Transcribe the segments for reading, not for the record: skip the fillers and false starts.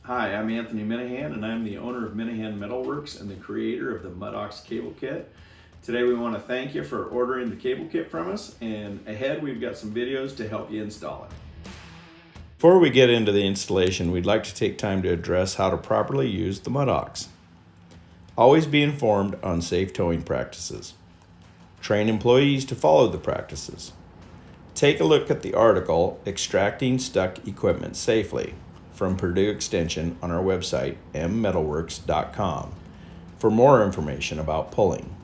Hi, I'm Anthony Minnehan, and I'm the owner of Minnehan Metalworks and the creator of the MudOx cable kit. Today we want to thank you for ordering the cable kit from us, and ahead we've got some videos to help you install it. Before we get into the installation, we'd like to take time to address how to properly use the MudOx. Always be informed on safe towing practices. Train employees to follow the practices. Take a look at the article, Extracting Stuck Equipment Safely, from Purdue Extension on our website, mmetalworks.com, for more information about pulling.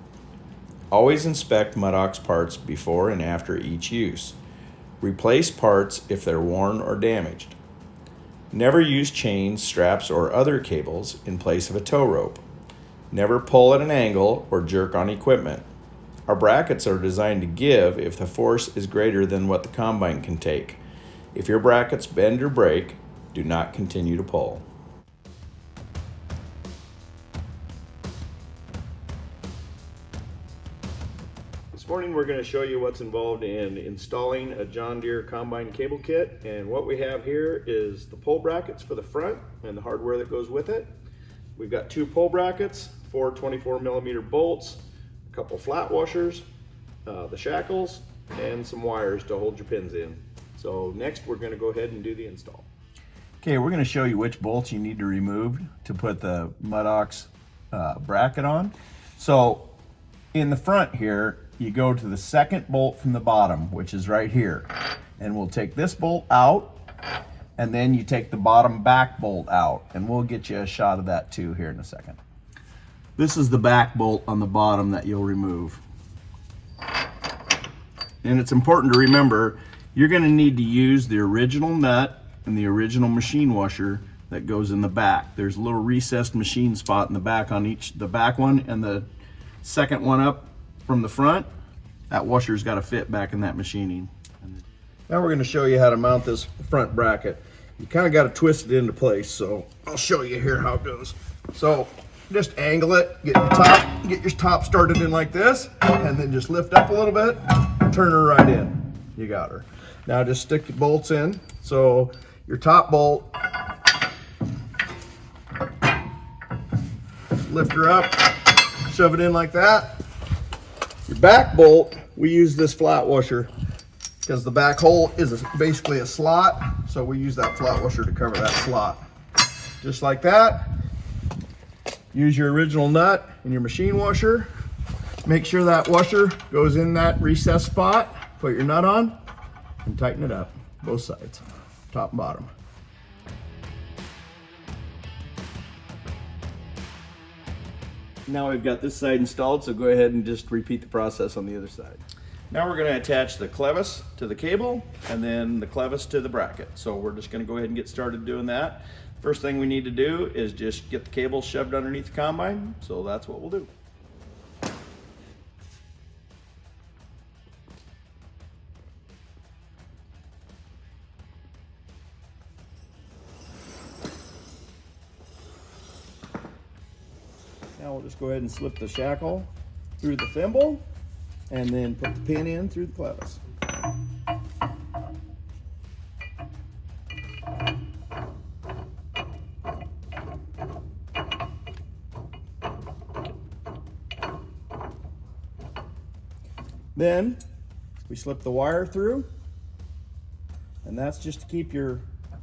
Always inspect MudOx parts before and after each use. Replace parts if they're worn or damaged. Never use chains, straps, or other cables in place of a tow rope. Never pull at an angle or jerk on equipment. Our brackets are designed to give if the force is greater than what the combine can take. If your brackets bend or break, do not continue to pull. This morning we're going to show you what's involved in installing a John Deere combine cable kit, and what we have here is the pull brackets for the front and the hardware that goes with it. We've got 2 pull brackets, 4 24mm bolts, a couple flat washers, the shackles, and some wires to hold your pins in. So next we're going to go ahead and do the install. Okay, we're going to show you which bolts you need to remove to put the MudOx bracket on. So in the front here, you go to the second bolt from the bottom, which is right here. And we'll take this bolt out, and then you take the bottom back bolt out, and we'll get you a shot of that too here in a second. This is the back bolt on the bottom that you'll remove. And it's important to remember, you're going to need to use the original nut and the original machine washer that goes in the back. There's a little recessed machine spot in the back on each, the back one and the second one up from the front. That washer's got to fit back in that machining. Now we're going to show you how to mount this front bracket. You kind of got to twist it into place, so I'll show you here how it goes. So just angle it, get your top started in like this, and then just lift up a little bit, turn her right in. You got her. Now just stick the bolts in. So your top bolt, lift her up, shove it in like that. Your back bolt, we use this flat washer because the back hole is basically a slot, so we use that flat washer to cover that slot. Just like that. Use your original nut and your machine washer. Make sure that washer goes in that recessed spot. Put your nut on and tighten it up, both sides, top and bottom. Now we've got this side installed, so go ahead and just repeat the process on the other side. Now we're going to attach the clevis to the cable and then the clevis to the bracket. So we're just going to go ahead and get started doing that. First thing we need to do is just get the cable shoved underneath the combine, so that's what we'll do. Now we'll just go ahead and slip the shackle through the thimble and then put the pin in through the clevis. Then we slip the wire through, and that's just to keep your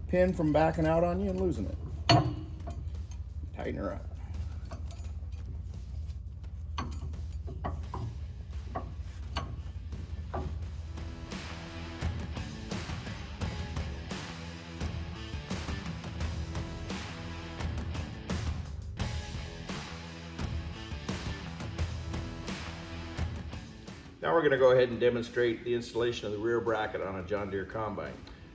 pin from backing out on you and losing it. Tighten her up. Now we're going to go ahead and demonstrate the installation of the rear bracket on a John Deere combine.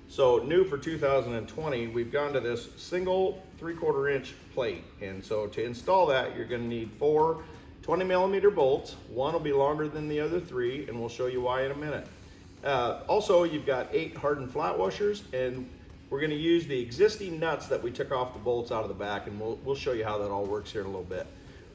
So new for 2020, we've gone to this single 3/4 inch plate. And so to install that, you're going to need 4 20mm bolts. One will be longer than the other 3, and we'll show you why in a minute. Also, you've got 8 hardened flat washers, and we're going to use the existing nuts that we took off the bolts out of the back, and we'll show you how that all works here in a little bit.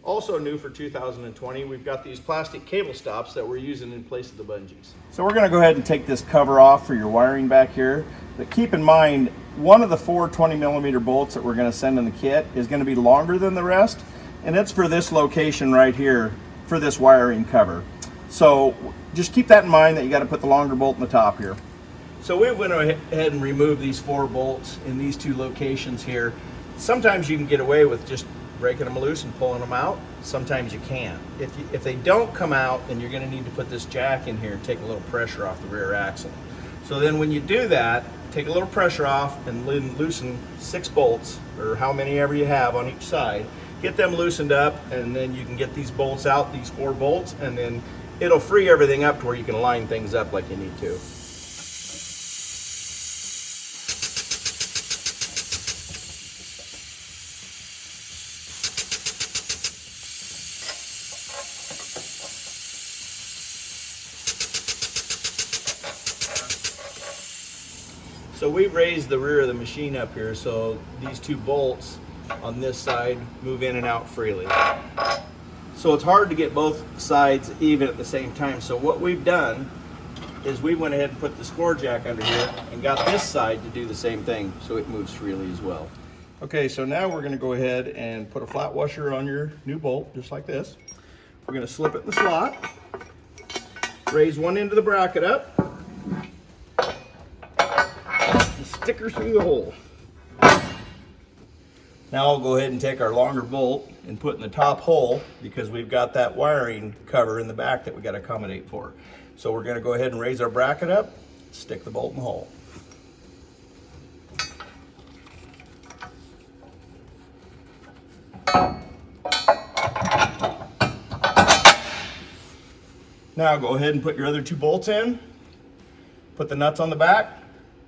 Also new for 2020, we've got these plastic cable stops that we're using in place of the bungees. So we're going to go ahead and take this cover off for your wiring back here. But keep in mind, one of the 4 20mm bolts that we're going to send in the kit is going to be longer than the rest, and it's for this location right here for this wiring cover. So just keep that in mind, that you got to put the longer bolt in the top here. So we went ahead and removed these 4 bolts in these 2 locations here. Sometimes you can get away with just breaking them loose and pulling them out. Sometimes you can't. If they don't come out, then you're going to need to put this jack in here and take a little pressure off the rear axle. So then when you do that, take a little pressure off and loosen 6 bolts, or how many ever you have on each side. Get them loosened up, and then you can get these bolts out, these 4 bolts, and then it'll free everything up to where you can line things up like you need to. So we raised the rear of the machine up here so these 2 bolts on this side move in and out freely. So it's hard to get both sides even at the same time. So what we've done is we went ahead and put the score jack under here and got this side to do the same thing so it moves freely as well. Okay, so now we're going to go ahead and put a flat washer on your new bolt, just like this. We're going to slip it in the slot, raise one end of the bracket up, stick her through the hole. Now I'll go ahead and take our longer bolt and put in the top hole, because we've got that wiring cover in the back that we got to accommodate for. So we're going to go ahead and raise our bracket up, stick the bolt in the hole. Now go ahead and put your other 2 bolts in, put the nuts on the back,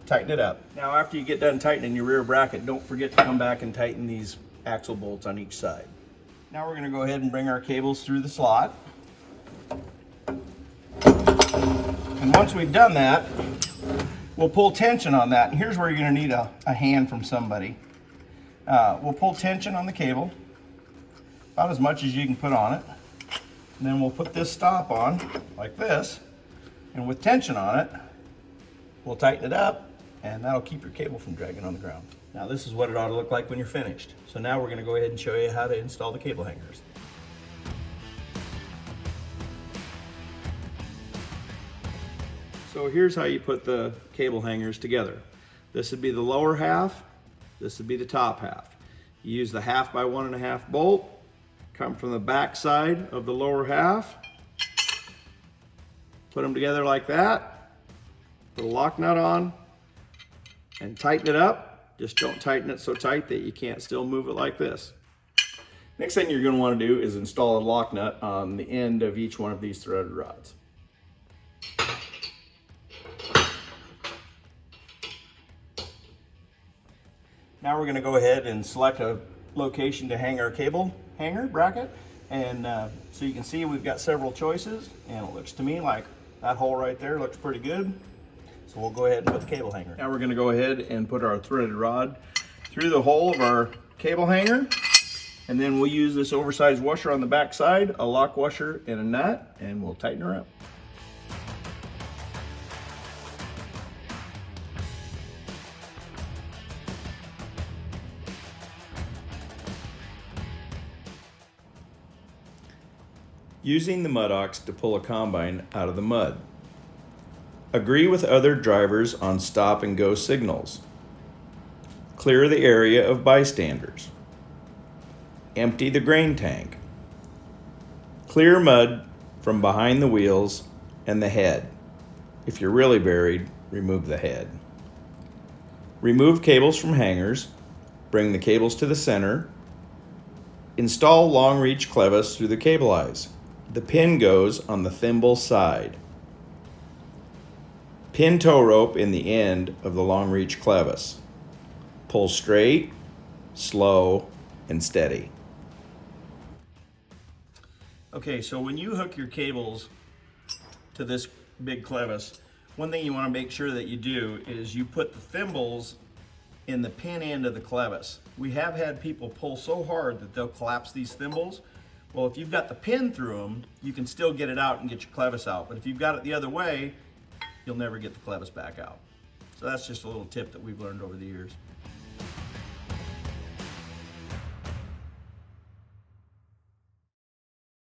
tighten it up. Now after you get done tightening your rear bracket, don't forget to come back and tighten these axle bolts on each side. Now we're going to go ahead and bring our cables through the slot. And once we've done that, we'll pull tension on that. And here's where you're going to need a hand from somebody. We'll pull tension on the cable, about as much as you can put on it. And then we'll put this stop on like this, and with tension on it, we'll tighten it up, and that'll keep your cable from dragging on the ground. Now this is what it ought to look like when you're finished. So now we're going to go ahead and show you how to install the cable hangers. So here's how you put the cable hangers together. This would be the lower half, this would be the top half. You use the 1/2 by 1.5 bolt, come from the back side of the lower half, put them together like that, put a lock nut on, and tighten it up. Just don't tighten it so tight that you can't still move it like this. Next thing you're going to want to do is install a lock nut on the end of each one of these threaded rods. Now we're going to go ahead and select a location to hang our cable hanger bracket, and so you can see we've got several choices, and it looks to me like that hole right there looks pretty good. So we'll go ahead and put the cable hanger. Now we're going to go ahead and put our threaded rod through the hole of our cable hanger, and then we'll use this oversized washer on the back side, a lock washer and a nut, and we'll tighten her up. Using the MudOx to pull a combine out of the mud. Agree with other drivers on stop and go signals. Clear the area of bystanders. Empty the grain tank. Clear mud from behind the wheels and the head. If you're really buried, remove the head. Remove cables from hangers. Bring the cables to the center. Install long reach clevis through the cable eyes. The pin goes on the thimble side. Pin tow rope in the end of the long reach clevis. Pull straight, slow, and steady. Okay, so when you hook your cables to this big clevis, one thing you want to make sure that you do is you put the thimbles in the pin end of the clevis. We have had people pull so hard that they'll collapse these thimbles. Well, if you've got the pin through them, you can still get it out and get your clevis out. But if you've got it the other way, you'll never get the clevis back out. So that's just a little tip that we've learned over the years.